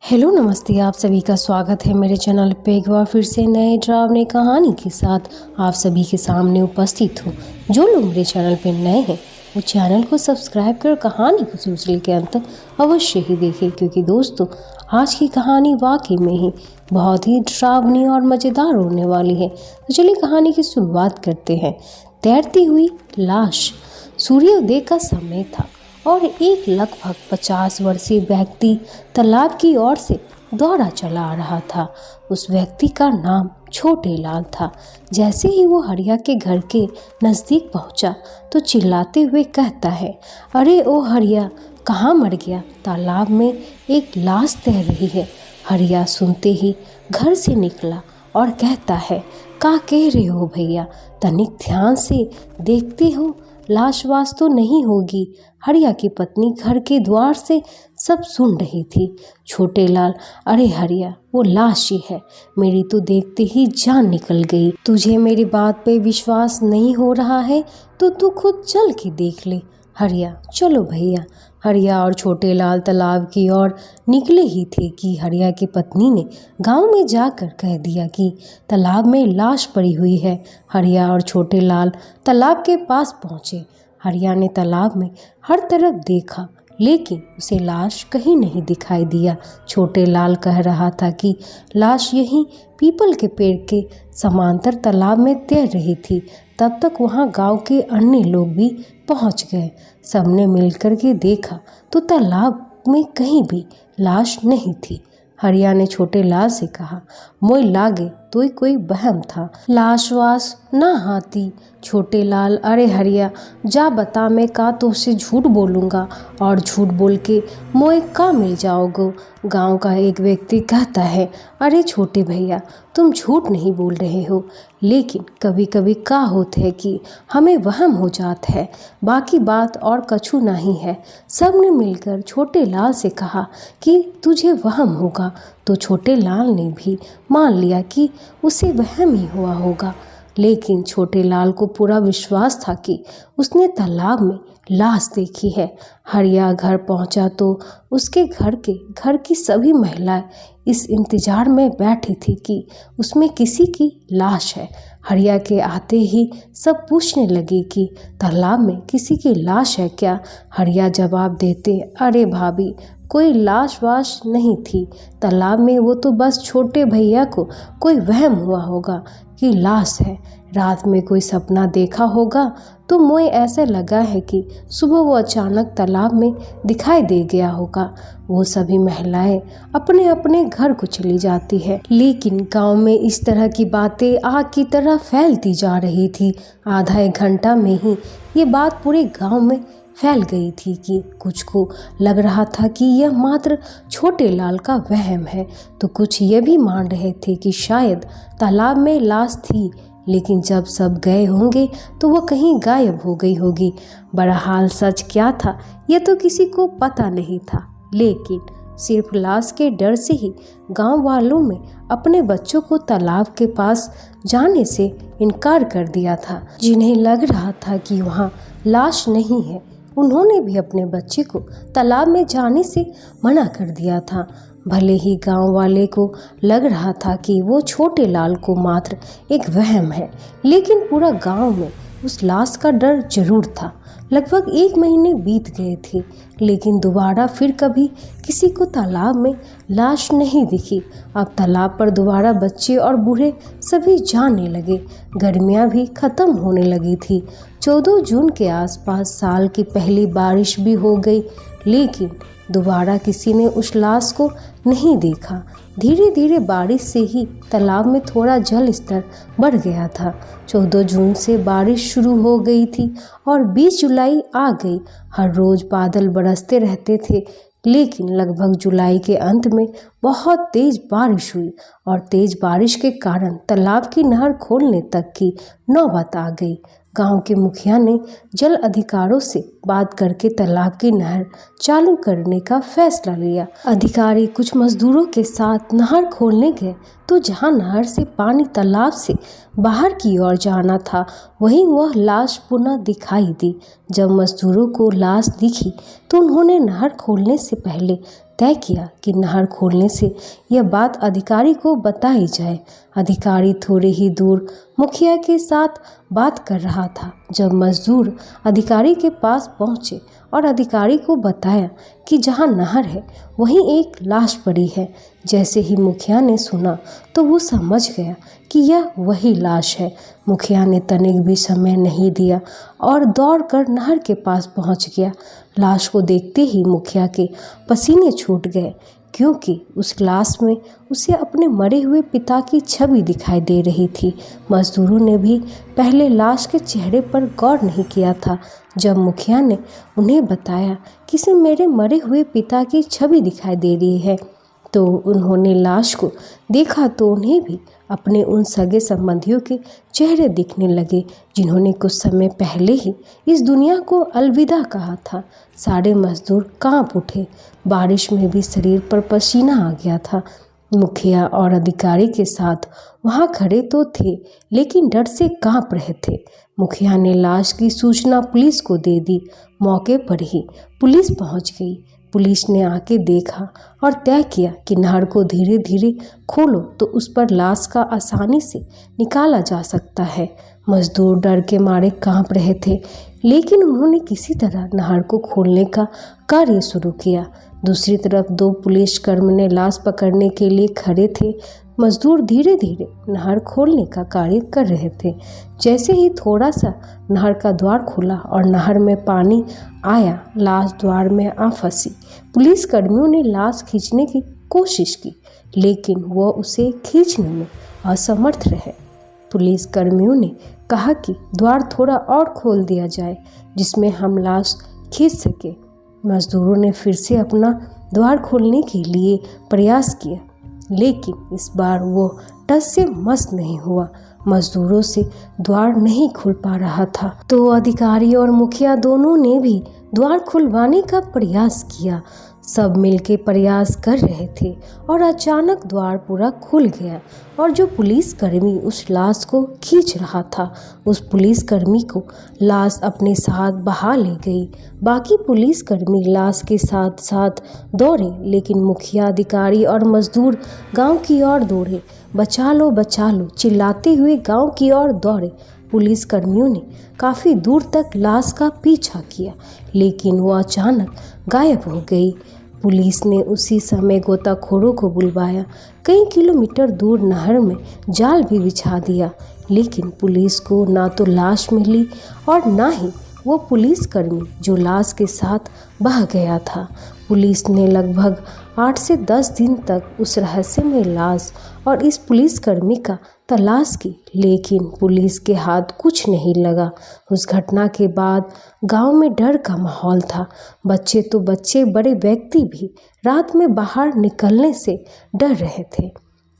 Hello नमस्ते, आप सभी का स्वागत है मेरे चैनल पे एक बार फिर से नए डरावनी कहानी के साथ आप सभी के सामने उपस्थित हूँ। जो लोग मेरे चैनल पे नए हैं वो चैनल को सब्सक्राइब कर कहानी को शुरू के अंत तक अवश्य ही देखें, क्योंकि दोस्तों आज की कहानी वाकई में ही बहुत ही डरावनी और मज़ेदार होने वाली है। तो चलिए कहानी की शुरुआत करते हैं। तैरती हुई लाश। सूर्योदय का समय था और एक लगभग 50 वर्षीय व्यक्ति तालाब की ओर से दौड़ा चला आ रहा था। उस व्यक्ति का नाम छोटे लाल था। जैसे ही वो हरिया के घर के नज़दीक पहुंचा तो चिल्लाते हुए कहता है, अरे ओ हरिया, कहाँ मर गया? तालाब में एक लाश तैर रही है। हरिया सुनते ही घर से निकला और कहता है, क्या कह रहे हो भैया? तनिक ध्यान से देखते हो, लाश वास तो नहीं होगी? हरिया की पत्नी घर के द्वार से सब सुन रही थी। छोटे लाल, अरे हरिया, वो लाश ही है। मेरी तो देखते ही जान निकल गई। तुझे मेरी बात पे विश्वास नहीं हो रहा है तो तू खुद चल के देख ले। हरिया, चलो भैया। हरिया और छोटे लाल तालाब की ओर निकले ही थे कि हरिया की पत्नी ने गांव में जाकर कह दिया कि तालाब में लाश पड़ी हुई है। हरिया और छोटे लाल तालाब के पास पहुंचे। हरिया ने तालाब में हर तरफ देखा लेकिन उसे लाश कहीं नहीं दिखाई दिया। छोटे लाल कह रहा था कि लाश यहीं पीपल के पेड़ के समांतर तालाब में तैर रही थी। तब तक वहां गांव के अन्य लोग भी पहुंच गए। सबने मिलकर के देखा तो तालाब में कहीं भी लाश नहीं थी। हरिया ने छोटे लाल से कहा, मोय लागे तो कोई बहम था, लाश वास ना हाथी। छोटे लाल, अरे हरिया, जा बता, मैं का तो उससे झूठ बोलूँगा और झूठ बोल के मोए का मिल जाओगे। गांव का एक व्यक्ति कहता है, अरे छोटे भैया, तुम झूठ नहीं बोल रहे हो, लेकिन कभी कभी का होता है कि हमें वहम हो जाता है, बाकी बात और कछु नहीं है। सब ने मिलकर छोटे लाल से कहा कि तुझे वहम होगा, तो छोटे लाल ने भी मान लिया कि उसे वहम ही हुआ होगा। लेकिन छोटे लाल को पूरा विश्वास था कि उसने तालाब में लाश देखी है। हरिया घर पहुंचा तो उसके घर की सभी महिलाएं इस इंतजार में बैठी थी कि उसमें किसी की लाश है। हरिया के आते ही सब पूछने लगे कि तालाब में किसी की लाश है क्या? हरिया जवाब देते, अरे भाभी, कोई लाश वाश नहीं थी तालाब में, वो तो बस छोटे भैया को कोई वहम हुआ होगा कि लाश है। रात में कोई सपना देखा होगा तो मुझे ऐसे लगा है कि सुबह वो अचानक तालाब में दिखाई दे गया होगा। वो सभी महिलाएं अपने अपने घर को चली जाती है, लेकिन गांव में इस तरह की बातें आग की तरह फैलती जा रही थी। आधा एक घंटा में ही ये बात पूरे गांव में फैल गई थी कि कुछ को लग रहा था कि यह मात्र छोटे लाल का वहम है, तो कुछ ये भी मान रहे थे कि शायद तालाब में लाश थी, लेकिन जब सब गए होंगे तो वह कहीं गायब हो गई होगी। बहरहाल सच क्या था यह तो किसी को पता नहीं था, लेकिन सिर्फ लाश के डर से ही गांव वालों में अपने बच्चों को तालाब के पास जाने से इनकार कर दिया था। जिन्हें लग रहा था कि वहां लाश नहीं है, उन्होंने भी अपने बच्चे को तालाब में जाने से मना कर दिया था। भले ही गांव वाले को लग रहा था कि वो छोटे लाल को मात्र एक वहम है, लेकिन पूरा गांव में उस लाश का डर जरूर था। लगभग 1 महीने बीत गए थे, लेकिन दोबारा फिर कभी किसी को तालाब में लाश नहीं दिखी। अब तालाब पर दोबारा बच्चे और बूढ़े सभी जाने लगे। गर्मियां भी खत्म होने लगी थी। 14 जून के आसपास साल की पहली बारिश भी हो गई, लेकिन दोबारा किसी ने उस लाश को नहीं देखा। धीरे धीरे बारिश से ही तालाब में थोड़ा जल स्तर बढ़ गया था। 14 जून से बारिश शुरू हो गई थी और 20 जुलाई आ गई। हर रोज बादल बरसते रहते थे, लेकिन लगभग जुलाई के अंत में बहुत तेज बारिश हुई और तेज बारिश के कारण तालाब की नहर खोलने तक की नौबत आ गई। गांव के मुखिया ने जल अधिकारियों से बात करके तालाब की नहर चालू करने का फैसला लिया। अधिकारी कुछ मजदूरों के साथ नहर खोलने गए तो जहां नहर से पानी तालाब से बाहर की ओर जाना था, वहीं वह लाश पुनः दिखाई दी। जब मजदूरों को लाश दिखी तो उन्होंने नहर खोलने से पहले तय किया कि नहर खोलने से यह बात अधिकारी को बताई जाए। अधिकारी थोड़े ही दूर मुखिया के साथ बात कर रहा था जब मजदूर अधिकारी के पास पहुंचे और अधिकारी को बताया कि जहां नहर है वहीं एक लाश पड़ी है। जैसे ही मुखिया ने सुना तो वो समझ गया कि यह वही लाश है। मुखिया ने तनिक भी समय नहीं दिया और दौड़कर नहर के पास पहुंच गया। लाश को देखते ही मुखिया के पसीने छूट गए, क्योंकि उस लाश में उसे अपने मरे हुए पिता की छवि दिखाई दे रही थी। मजदूरों ने भी पहले लाश के चेहरे पर गौर नहीं किया था। जब मुखिया ने उन्हें बताया कि इसे मेरे मरे हुए पिता की छवि दिखाई दे रही है, तो उन्होंने लाश को देखा तो उन्हें भी अपने उन सगे संबंधियों के चेहरे दिखने लगे जिन्होंने कुछ समय पहले ही इस दुनिया को अलविदा कहा था। सारे मजदूर कांप उठे। बारिश में भी शरीर पर पसीना आ गया था। मुखिया और अधिकारी के साथ वहां खड़े तो थे, लेकिन डर से कांप रहे थे। मुखिया ने लाश की सूचना पुलिस को दे दी। मौके पर ही पुलिस पहुंच गई। पुलिस ने आके देखा और तय किया कि नहर को धीरे धीरे खोलो तो उस पर लाश का आसानी से निकाला जा सकता है। मजदूर डर के मारे कांप रहे थे, लेकिन उन्होंने किसी तरह नहर को खोलने का कार्य शुरू किया। दूसरी तरफ दो पुलिसकर्मी ने लाश पकड़ने के लिए खड़े थे। मजदूर धीरे धीरे नहर खोलने का कार्य कर रहे थे। जैसे ही थोड़ा सा नहर का द्वार खुला और नहर में पानी आया, लाश द्वार में आ फंसी। पुलिसकर्मियों ने लाश खींचने की कोशिश की, लेकिन वो उसे खींचने में असमर्थ रहे। पुलिसकर्मियों ने कहा कि द्वार थोड़ा और खोल दिया जाए जिसमें हम लाश खींच सके। मजदूरों ने फिर से अपना द्वार खोलने के लिए प्रयास किया, लेकिन इस बार वो टस से मस नहीं हुआ। मजदूरों से द्वार नहीं खुल पा रहा था, तो अधिकारी और मुखिया दोनों ने भी द्वार खुलवाने का प्रयास किया। सब मिलके प्रयास कर रहे थे और अचानक द्वार पूरा खुल गया और जो पुलिसकर्मी उस लाश को खींच रहा था, उस पुलिसकर्मी को लाश अपने साथ बहा ले गई। बाकी पुलिसकर्मी लाश के साथ साथ दौड़े, लेकिन मुखिया, अधिकारी और मजदूर गांव की ओर दौड़े। बचा लो चिल्लाते हुए गांव की ओर दौड़े। पुलिसकर्मियों ने काफ़ी दूर तक लाश का पीछा किया, लेकिन वो अचानक गायब हो गई। पुलिस ने उसी समय गोताखोरों को बुलवाया। कई किलोमीटर दूर नहर में जाल भी बिछा दिया, लेकिन पुलिस को ना तो लाश मिली और ना ही वो पुलिसकर्मी जो लाश के साथ बह गया था। पुलिस ने लगभग 8 से 10 दिन तक उस रहस्यमय लाश और इस पुलिसकर्मी का तलाश की, लेकिन पुलिस के हाथ कुछ नहीं लगा। उस घटना के बाद गांव में डर का माहौल था। बच्चे तो बच्चे, बड़े व्यक्ति भी रात में बाहर निकलने से डर रहे थे।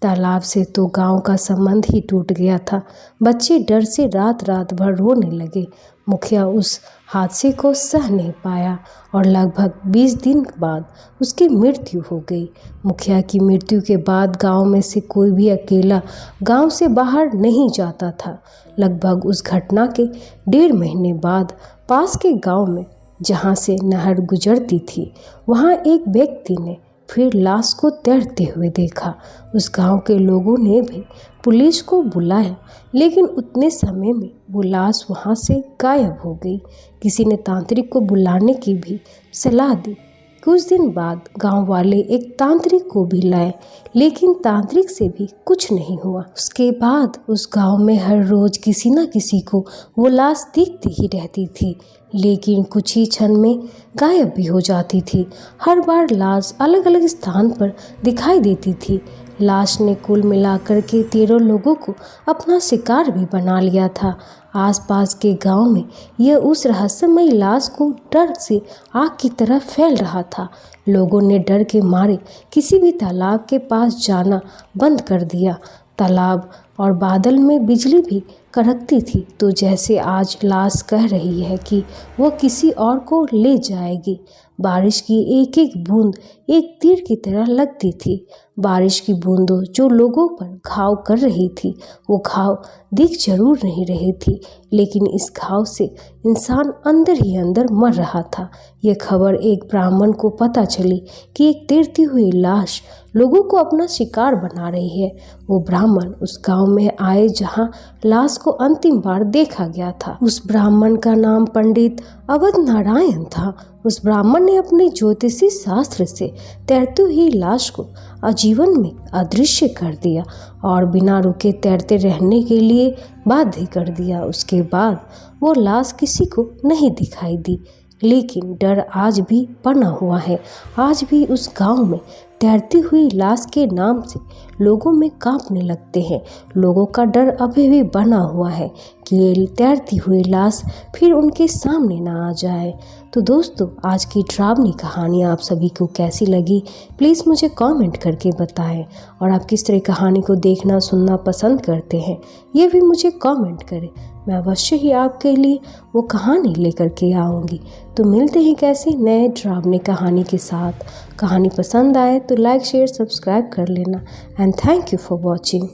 तालाब से तो गांव का संबंध ही टूट गया था। बच्चे डर से रात रात भर रोने लगे। मुखिया उस हादसे को सह नहीं पाया और लगभग 20 दिन बाद उसकी मृत्यु हो गई। मुखिया की मृत्यु के बाद गांव में से कोई भी अकेला गांव से बाहर नहीं जाता था। लगभग उस घटना के 1.5 महीने बाद पास के गांव में, जहां से नहर गुजरती थी, वहां एक व्यक्ति ने फिर लाश को तैरते हुए देखा। उस गांव के लोगों ने भी पुलिस को बुलाया, लेकिन उतने समय में वो लाश वहां से गायब हो गई। किसी ने तांत्रिक को बुलाने की भी सलाह दी। कुछ दिन बाद गांव वाले एक तांत्रिक को भी लाए, लेकिन तांत्रिक से भी कुछ नहीं हुआ। उसके बाद उस गांव में हर रोज किसी न किसी को वो लाश दिखती ही रहती थी, लेकिन कुछ ही क्षण में गायब भी हो जाती थी। हर बार लाश अलग अलग स्थान पर दिखाई देती थी। लाश ने कुल मिलाकर के 13 लोगों को अपना शिकार भी बना लिया था। आसपास के गांव में यह उस रहस्यमय लाश को डर से आग की तरह फैल रहा था। लोगों ने डर के मारे किसी भी तालाब के पास जाना बंद कर दिया। तालाब और बादल में बिजली भी कड़कती थी, तो जैसे आज लाश कह रही है कि वो किसी और को ले जाएगी। बारिश की एक एक बूंद एक तीर की तरह लगती थी। बारिश की बूंदों जो लोगों पर घाव कर रही थी, वो घाव दिख जरूर नहीं रही थी, लेकिन इस घाव से इंसान अंदर ही अंदर मर रहा था। यह खबर एक ब्राह्मण को पता चली कि एक तैरती हुई लाश लोगों को अपना शिकार बना रही है। वो ब्राह्मण उस गांव में आए जहां लाश को अंतिम बार देखा गया था। उस ब्राह्मण का नाम पंडित अवध नारायण था। उस ब्राह्मण ने अपने ज्योतिषी शास्त्र से तैरती हुई लाश को आजीवन में अदृश्य कर दिया और बिना रुके तैरते रहने के लिए बाध्य कर दिया। उसके बाद वो लाश किसी को नहीं दिखाई दी, लेकिन डर आज भी बना हुआ है। आज भी उस गांव में तैरती हुई लाश के नाम से लोगों में कांपने लगते हैं। लोगों का डर अभी भी बना हुआ है कि ये तैरती हुई लाश फिर उनके सामने ना आ जाए। तो दोस्तों, आज की डरावनी कहानी आप सभी को कैसी लगी, प्लीज़ मुझे कमेंट करके बताएं। और आप किस तरह कहानी को देखना सुनना पसंद करते हैं, ये भी मुझे कमेंट करें। मैं अवश्य ही आपके लिए वो कहानी लेकर के आऊँगी। तो मिलते हैं कैसे नए डरावनी कहानी के साथ। कहानी पसंद आए तो लाइक शेयर सब्सक्राइब कर लेना। And thank you for watching.